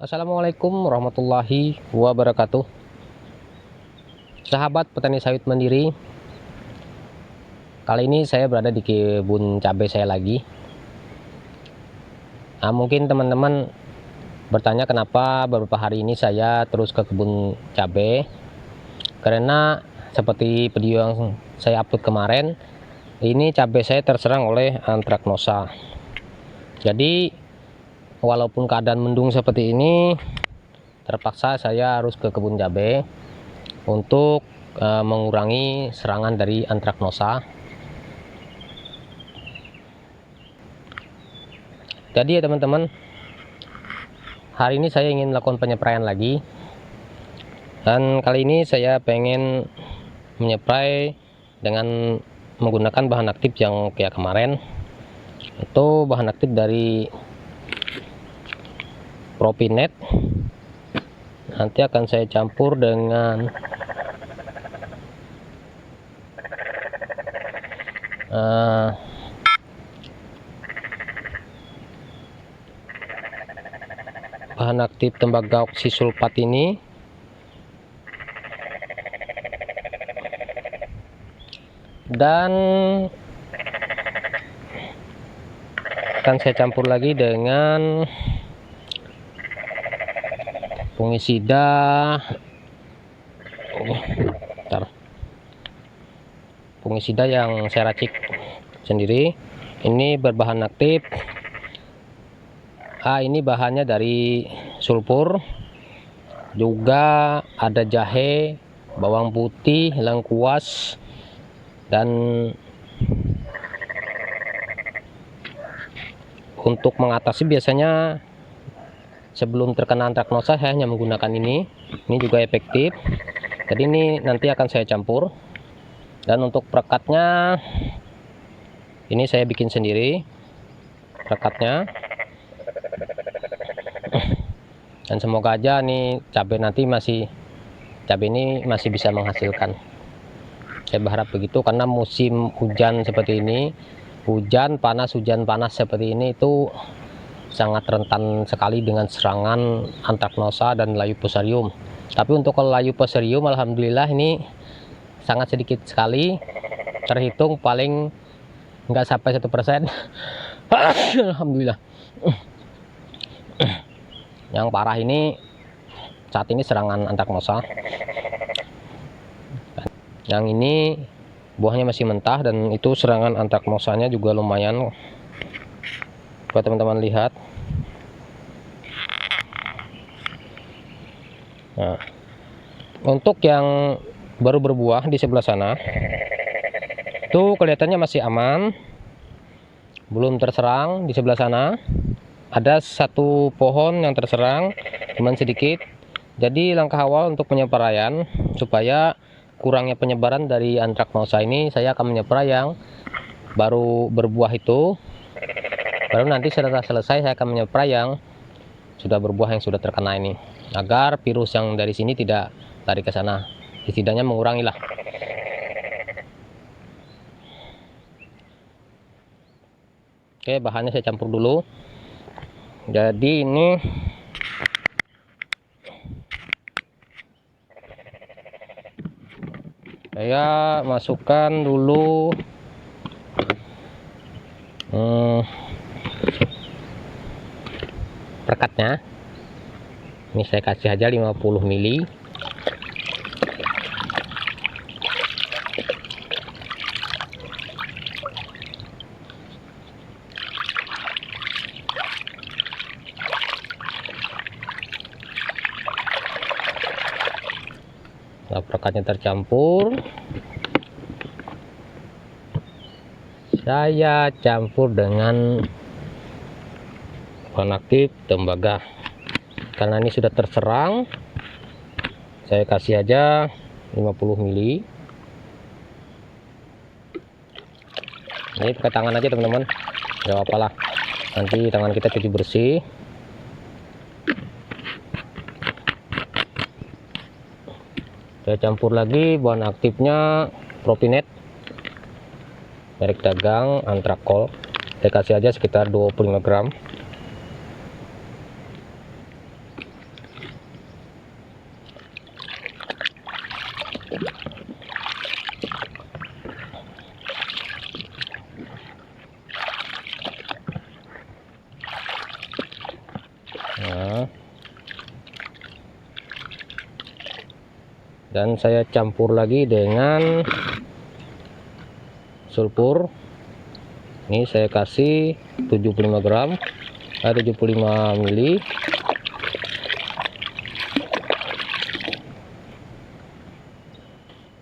Assalamualaikum warahmatullahi wabarakatuh. Sahabat petani sawit mandiri, kali ini saya berada di kebun cabai saya lagi. Mungkin teman-teman bertanya kenapa beberapa hari ini saya terus ke kebun cabai. Karena seperti video yang saya upload kemarin, ini cabai saya terserang oleh antraknosa. Jadi walaupun keadaan mendung seperti ini, terpaksa saya harus ke kebun cabai untuk mengurangi serangan dari antraknosa. Jadi ya teman-teman, hari ini saya ingin melakukan penyepraian lagi, dan kali ini saya pengen menyeprai dengan menggunakan bahan aktif yang kayak kemarin. Itu bahan aktif dari Propinet. Nanti akan saya campur dengan bahan aktif tembaga oksisulfat ini, dan akan saya campur lagi dengan fungisida yang saya racik sendiri. Ini berbahan aktif ini bahannya dari sulfur, juga ada jahe, bawang putih, lengkuas, dan untuk mengatasi biasanya sebelum terkena antraknosa saya hanya menggunakan ini juga efektif. Jadi ini nanti akan saya campur, dan untuk perekatnya ini saya bikin sendiri perekatnya, dan semoga aja nih cabai ini masih bisa menghasilkan. Saya berharap begitu, karena musim hujan seperti ini, hujan panas seperti ini itu sangat rentan sekali dengan serangan antraknosa dan layu fusarium. Tapi untuk layu fusarium alhamdulillah ini sangat sedikit sekali, terhitung paling nggak sampai 1%. Alhamdulillah. Yang parah ini saat ini serangan antraknosa. Yang ini buahnya masih mentah, dan itu serangan antraknosanya juga lumayan. Buat teman-teman lihat. Nah, untuk yang baru berbuah di sebelah sana itu kelihatannya masih aman, belum terserang. Di sebelah sana ada satu pohon yang terserang, cuman sedikit. Jadi langkah awal untuk penyepraian supaya kurangnya penyebaran dari antraknosa ini, saya akan menyeprai yang baru berbuah itu. Baru nanti setelah selesai saya akan menyeprai yang sudah berbuah, yang sudah terkena ini, agar virus yang dari sini tidak lari ke sana, setidaknya mengurangi lah. Oke, bahannya saya campur dulu. Jadi ini saya masukkan dulu perekatnya. Ini saya kasih aja 50 ml. Setelah perekatnya tercampur, saya campur dengan bahan aktif tembaga. Karena ini sudah terserang, saya kasih aja 50 ml. Ini pakai tangan aja teman-teman, nggak apa-apa lah, nanti tangan kita cuci bersih. Saya campur lagi bahan aktifnya Propinet, merek dagang Antrakol. Saya kasih aja sekitar 25 gram. Nah, dan saya campur lagi dengan sulfur. Ini saya kasih 75 gram, 75 mili.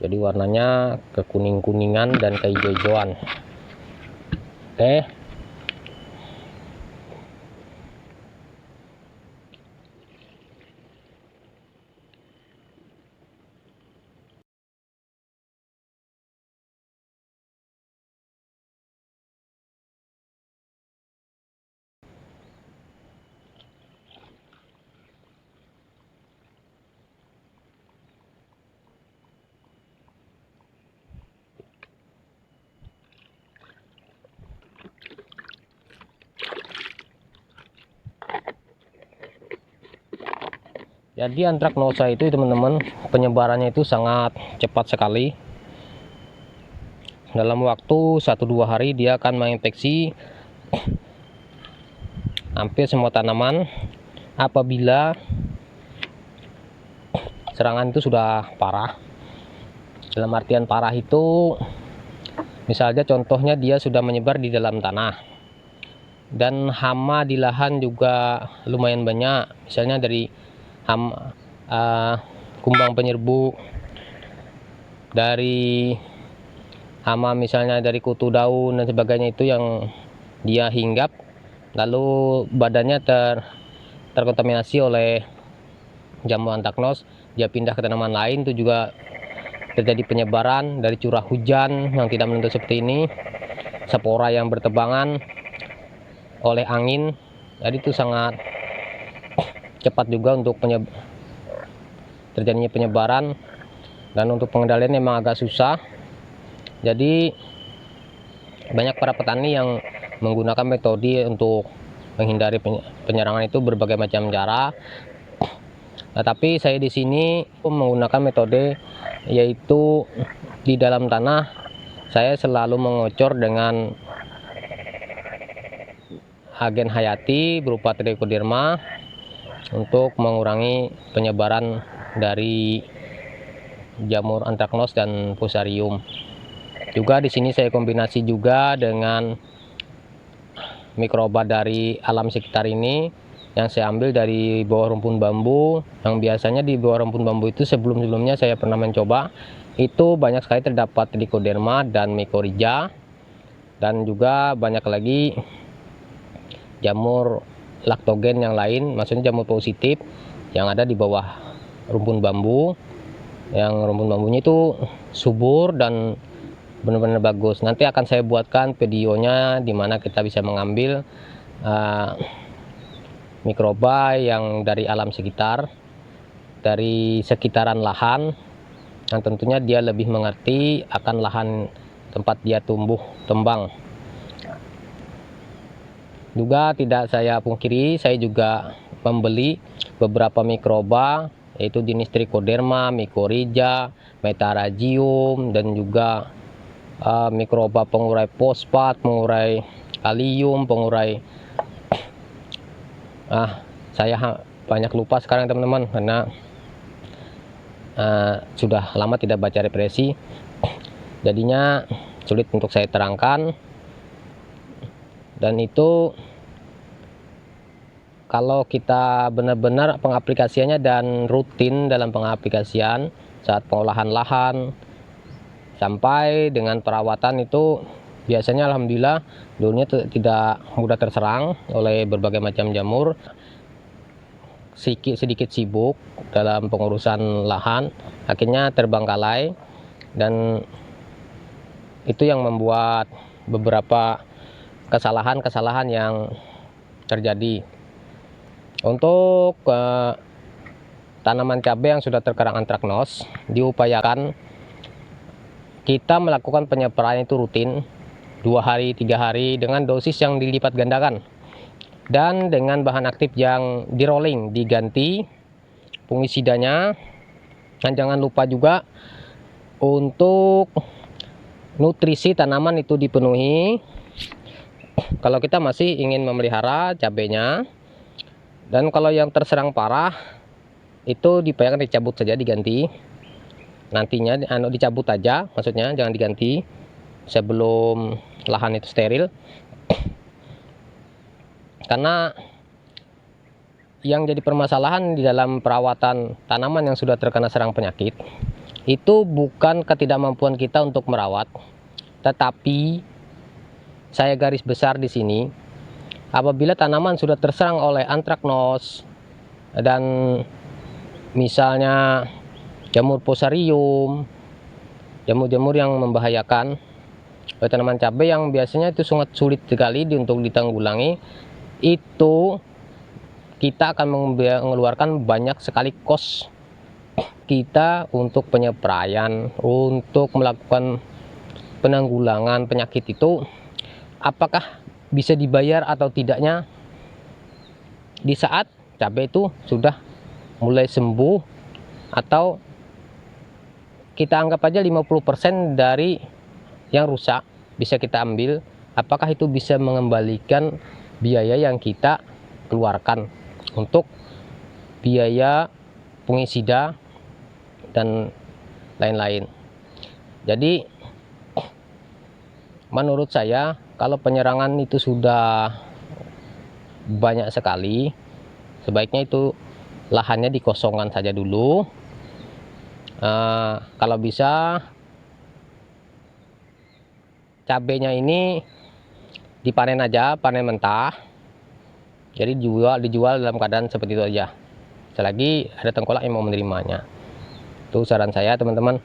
Jadi warnanya kekuning-kuningan dan kehijau-hijauan. Oke. Jadi antraknosa itu teman-teman, penyebarannya itu sangat cepat sekali. Dalam waktu 1-2 hari dia akan menginfeksi hampir semua tanaman. Apabila serangan itu sudah parah, dalam artian parah itu misalnya contohnya dia sudah menyebar di dalam tanah dan hama di lahan juga lumayan banyak, misalnya dari kumbang penyerbu, dari hama misalnya dari kutu daun dan sebagainya, itu yang dia hinggap lalu badannya terkontaminasi oleh jamur antraknos, dia pindah ke tanaman lain, itu juga terjadi penyebaran dari curah hujan yang tidak menentu seperti ini, spora yang bertebangan oleh angin. Jadi itu sangat cepat juga untuk terjadinya penyebaran, dan untuk pengendalian memang agak susah. Jadi banyak para petani yang menggunakan metode untuk menghindari penyerangan itu berbagai macam cara. Nah, tapi saya di sini menggunakan metode, yaitu di dalam tanah saya selalu mengocor dengan agen hayati berupa trichoderma untuk mengurangi penyebaran dari jamur antraknos dan fusarium. Juga di sini saya kombinasi juga dengan mikroba dari alam sekitar ini yang saya ambil dari bawah rumpun bambu. Yang biasanya di bawah rumpun bambu itu sebelum-sebelumnya saya pernah mencoba, itu banyak sekali terdapat trichoderma dan mycorrhiza, dan juga banyak lagi jamur laktogen yang lain, maksudnya jamur positif yang ada di bawah rumpun bambu, yang rumpun bambunya itu subur dan benar-benar bagus. Nanti akan saya buatkan videonya dimana kita bisa mengambil mikroba yang dari alam sekitar, dari sekitaran lahan, yang tentunya dia lebih mengerti akan lahan tempat dia tumbuh kembang. Juga tidak saya pungkiri, saya juga membeli beberapa mikroba, yaitu jenis trichoderma, mycorrhiza, metaragium, dan juga mikroba pengurai fosfat, pengurai kalium, pengurai saya banyak lupa sekarang teman-teman, karena sudah lama tidak baca referensi, jadinya sulit untuk saya terangkan. Dan itu kalau kita benar-benar pengaplikasiannya dan rutin dalam pengaplikasian saat pengolahan lahan sampai dengan perawatan, itu biasanya alhamdulillah daunnya tidak mudah terserang oleh berbagai macam jamur. Sedikit sibuk dalam pengurusan lahan, akhirnya terbengkalai, dan itu yang membuat beberapa kesalahan-kesalahan yang terjadi. Untuk tanaman cabai yang sudah terkena antraknos, diupayakan kita melakukan penyepraan itu rutin 2 hari 3 hari dengan dosis yang dilipat gandakan, dan dengan bahan aktif yang di rolling, diganti fungisidanya. Dan jangan lupa juga untuk nutrisi tanaman itu dipenuhi kalau kita masih ingin memelihara cabainya. Dan kalau yang terserang parah itu dibayangkan dicabut saja, diganti. Nantinya dicabut aja, maksudnya jangan diganti sebelum lahan itu steril. Karena yang jadi permasalahan di dalam perawatan tanaman yang sudah terkena serang penyakit itu bukan ketidakmampuan kita untuk merawat, tetapi saya garis besar di sini, apabila tanaman sudah terserang oleh antraknos dan misalnya jamur fusarium, jamur-jamur yang membahayakan tanaman cabai yang biasanya itu sangat sulit sekali untuk ditanggulangi, itu kita akan mengeluarkan banyak sekali kos kita untuk penyepraian, untuk melakukan penanggulangan penyakit itu. Apakah bisa dibayar atau tidaknya di saat cabai itu sudah mulai sembuh, atau kita anggap aja 50% dari yang rusak bisa kita ambil, apakah itu bisa mengembalikan biaya yang kita keluarkan untuk biaya fungisida dan lain-lain. Jadi menurut saya kalau penyerangan itu sudah banyak sekali, sebaiknya itu lahannya dikosongkan saja dulu. Kalau bisa cabenya ini dipanen aja, panen mentah. Jadi dijual dalam keadaan seperti itu aja, selagi ada tengkolak yang mau menerimanya. Itu saran saya teman-teman.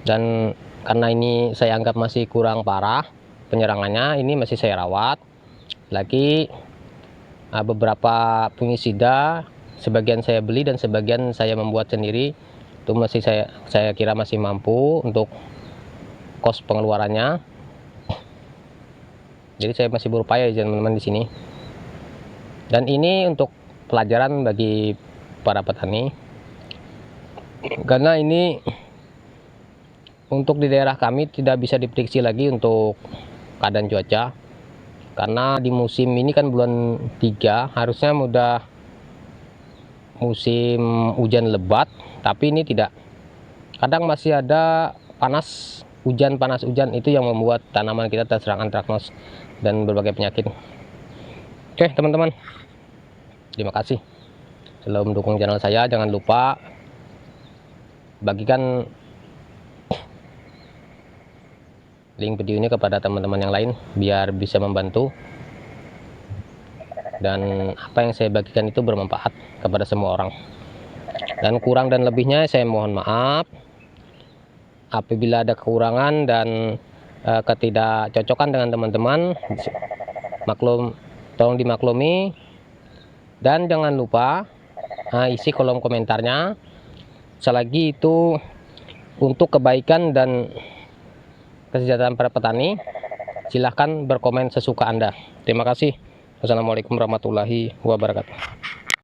Dan karena ini saya anggap masih kurang parah penyerangannya, ini masih saya rawat lagi. Beberapa fungisida sebagian saya beli dan sebagian saya membuat sendiri, itu masih saya kira masih mampu untuk kos pengeluarannya. Jadi saya masih berupaya ya teman-teman di sini. Dan ini untuk pelajaran bagi para petani, karena ini untuk di daerah kami tidak bisa diprediksi lagi untuk keadaan cuaca, karena di musim ini kan bulan 3 harusnya udah musim hujan lebat, tapi ini tidak. Kadang masih ada panas hujan, itu yang membuat tanaman kita terserang antraknos dan berbagai penyakit. Oke teman-teman, terima kasih selalu mendukung channel saya. Jangan lupa bagikan link video ini kepada teman-teman yang lain biar bisa membantu, dan apa yang saya bagikan itu bermanfaat kepada semua orang. Dan kurang dan lebihnya saya mohon maaf. Apabila ada kekurangan dan ketidakcocokan dengan teman-teman, tolong dimaklumi. Dan jangan lupa isi kolom komentarnya, selagi itu untuk kebaikan dan kesejahteraan para petani. Silahkan berkomen sesuka Anda. Terima kasih. Wassalamualaikum warahmatullahi wabarakatuh.